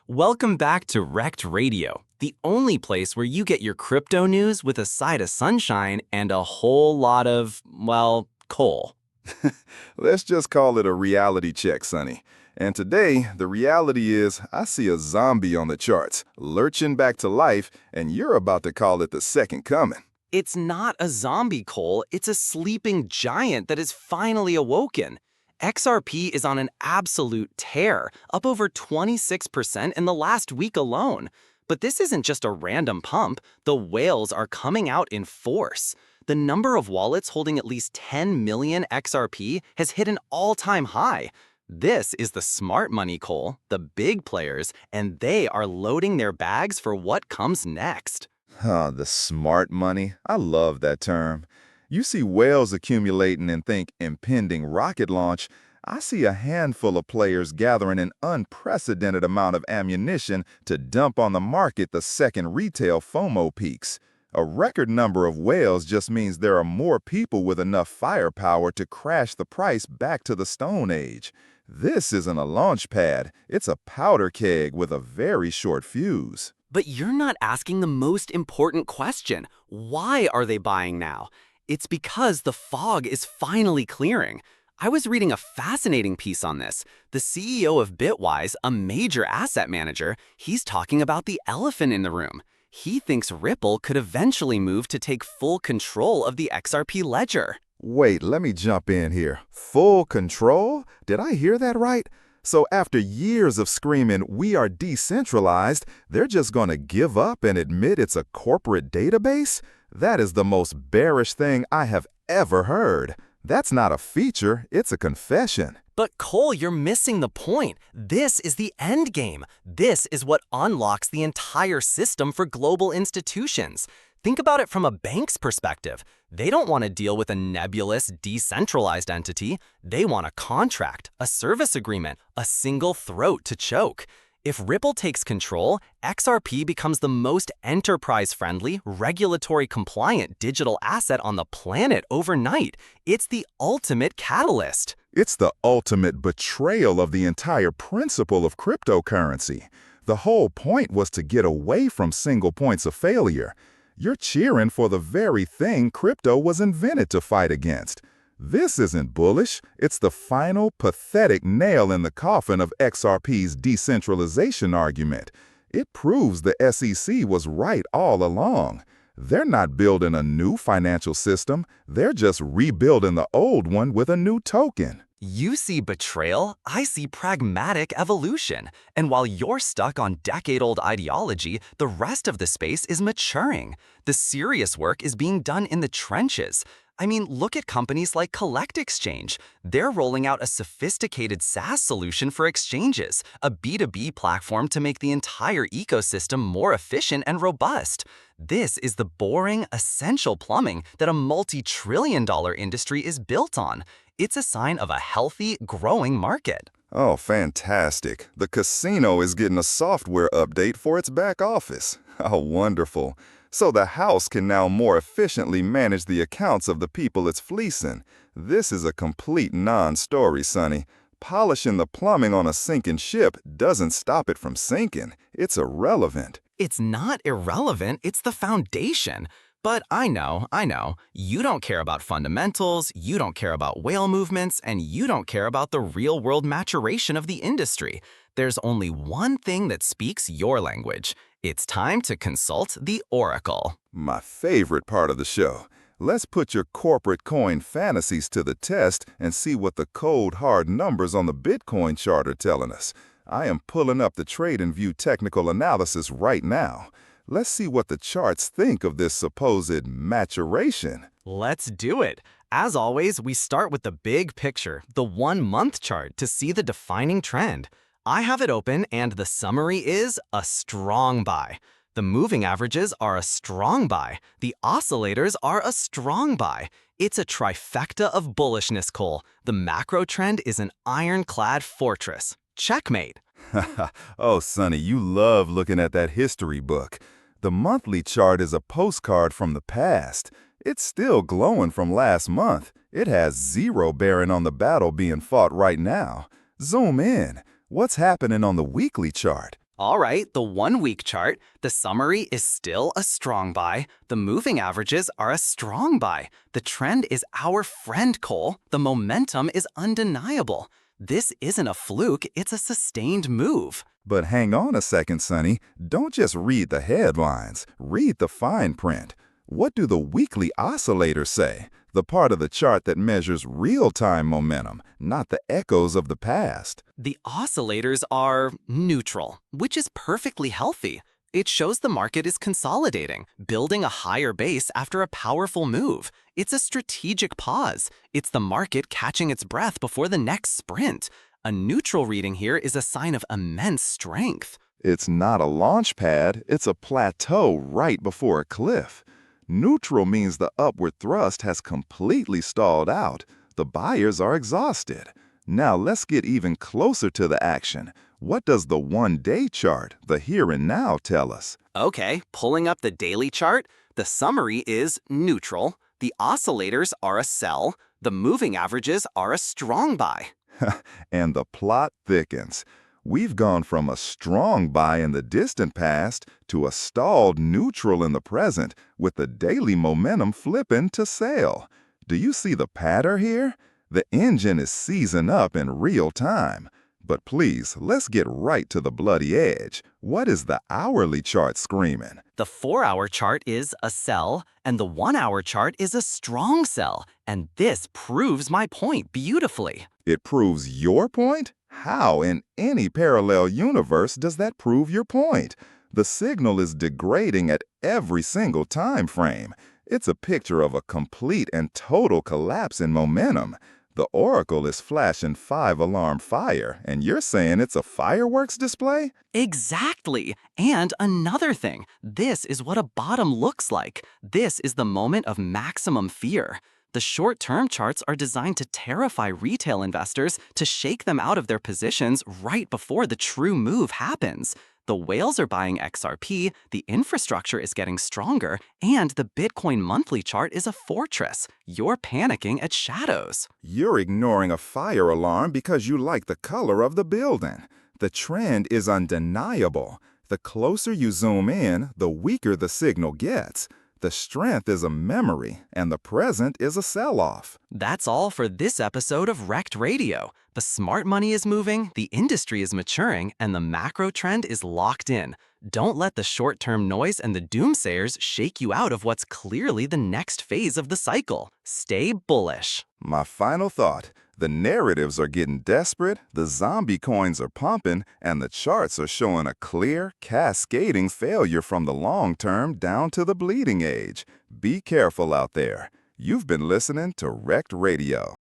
Welcome back to Rekt Radio, the only place where you get your crypto news with a side of sunshine and a whole lot of, well, coal. Let's just call it a reality check, Sonny. And today, the reality is I see a zombie on the charts, lurching back to life, and you're about to call it the second coming. It's not a zombie, Cole. It's a sleeping giant that is finally awoken. XRP is on an absolute tear, up over 26% in the last week alone. But this isn't just a random pump. The whales are coming out in force. The number of wallets holding at least 10 million XRP has hit an all-time high. This is the smart money, Cole, the big players, and they are loading their bags for what comes next. The smart money. I love that term. You see whales accumulating and think impending rocket launch. I see a handful of players gathering an unprecedented amount of ammunition to dump on the market the second retail FOMO peaks. A record number of whales just means there are more people with enough firepower to crash the price back to the Stone Age. This isn't a launch pad, it's a powder keg with a very short fuse. But you're not asking the most important question. Why are they buying now? It's because the fog is finally clearing. I was reading a fascinating piece on this. The CEO of Bitwise, a major asset manager, he's talking about the elephant in the room. He thinks Ripple could eventually move to take full control of the XRP ledger. Wait, let me jump in here. Full control? Did I hear that right? So after years of screaming, "We are decentralized," they're just going to give up and admit it's a corporate database? That is the most bearish thing I have ever heard. That's not a feature, it's a confession. But Cole, you're missing the point. This is the end game. This is what unlocks the entire system for global institutions. Think about it from a bank's perspective. They don't want to deal with a nebulous, decentralized entity. They want a contract, a service agreement, a single throat to choke. If Ripple takes control, XRP becomes the most enterprise-friendly, regulatory-compliant digital asset on the planet overnight. It's the ultimate catalyst. It's the ultimate betrayal of the entire principle of cryptocurrency. The whole point was to get away from single points of failure. You're cheering for the very thing crypto was invented to fight against. This isn't bullish, it's the final, pathetic nail in the coffin of XRP's decentralization argument. It proves the SEC was right all along. They're not building a new financial system, they're just rebuilding the old one with a new token. You see betrayal, I see pragmatic evolution. And while you're stuck on decade-old ideology, the rest of the space is maturing. The serious work is being done in the trenches. I mean, look at companies like Collect Exchange. They're rolling out a sophisticated SaaS solution for exchanges, a B2B platform to make the entire ecosystem more efficient and robust. This is the boring, essential plumbing that a multi-trillion-dollar industry is built on. It's a sign of a healthy, growing market. Oh, fantastic. The casino is getting a software update for its back office. How wonderful. So the house can now more efficiently manage the accounts of the people it's fleecing. This is a complete non-story, Sonny. Polishing the plumbing on a sinking ship doesn't stop it from sinking. It's irrelevant. It's not irrelevant, it's the foundation. But I know, you don't care about fundamentals, you don't care about whale movements, and you don't care about the real-world maturation of the industry. There's only one thing that speaks your language. It's time to consult the Oracle. My favorite part of the show. Let's put your corporate coin fantasies to the test and see what the cold, hard numbers on the Bitcoin chart are telling us. I am pulling up the TradingView technical analysis right now. Let's see what the charts think of this supposed maturation. Let's do it. As always, we start with the big picture, the 1-month chart, to see the defining trend. I have it open, and the summary is a strong buy. The moving averages are a strong buy. The oscillators are a strong buy. It's a trifecta of bullishness, Cole. The macro trend is an iron-clad fortress. Checkmate. Oh, Sonny, you love looking at that history book. The monthly chart is a postcard from the past. It's still glowing from last month. It has zero bearing on the battle being fought right now. Zoom in. What's happening on the weekly chart? All right, the 1-week chart, the summary is still a strong buy. The moving averages are a strong buy. The trend is our friend, Cole. The momentum is undeniable. This isn't a fluke, it's a sustained move. But hang on a second, Sonny. Don't just read the headlines. Read the fine print. What do the weekly oscillators say? The part of the chart that measures real-time momentum, not the echoes of the past. The oscillators are neutral, which is perfectly healthy. It shows the market is consolidating, building a higher base after a powerful move. It's a strategic pause. It's the market catching its breath before the next sprint. A neutral reading here is a sign of immense strength. It's not a launch pad, it's a plateau right before a cliff. Neutral means the upward thrust has completely stalled out. The buyers are exhausted. Now let's get even closer to the action. What does the one-day chart, the here and now, tell us? Okay, pulling up the daily chart, the summary is neutral. The oscillators are a sell. The moving averages are a strong buy. And the plot thickens. We've gone from a strong buy in the distant past to a stalled neutral in the present, with the daily momentum flipping to sell. Do you see the pattern here? The engine is seizing up in real time. But please, let's get right to the bloody edge. What is the hourly chart screaming? The 4-hour chart is a sell, and the 1-hour chart is a strong sell. And this proves my point beautifully. It proves your point? How in any parallel universe does that prove your point? The signal is degrading at every single time frame. It's a picture of a complete and total collapse in momentum. The oracle is flashing 5-alarm fire, and you're saying it's a fireworks display? Exactly. And another thing, this is what a bottom looks like. This is the moment of maximum fear. The short-term charts are designed to terrify retail investors, to shake them out of their positions right before the true move happens. The whales are buying XRP, the infrastructure is getting stronger, and the Bitcoin monthly chart is a fortress. You're panicking at shadows. You're ignoring a fire alarm because you like the color of the building. The trend is undeniable. The closer you zoom in, the weaker the signal gets. The strength is a memory, and the present is a sell-off. That's all for this episode of Rekt Radio. The smart money is moving, the industry is maturing, and the macro trend is locked in. Don't let the short-term noise and the doomsayers shake you out of what's clearly the next phase of the cycle. Stay bullish. My final thought, the narratives are getting desperate, the zombie coins are pumping, and the charts are showing a clear, cascading failure from the long term down to the bleeding edge. Be careful out there. You've been listening to Rekt Radio.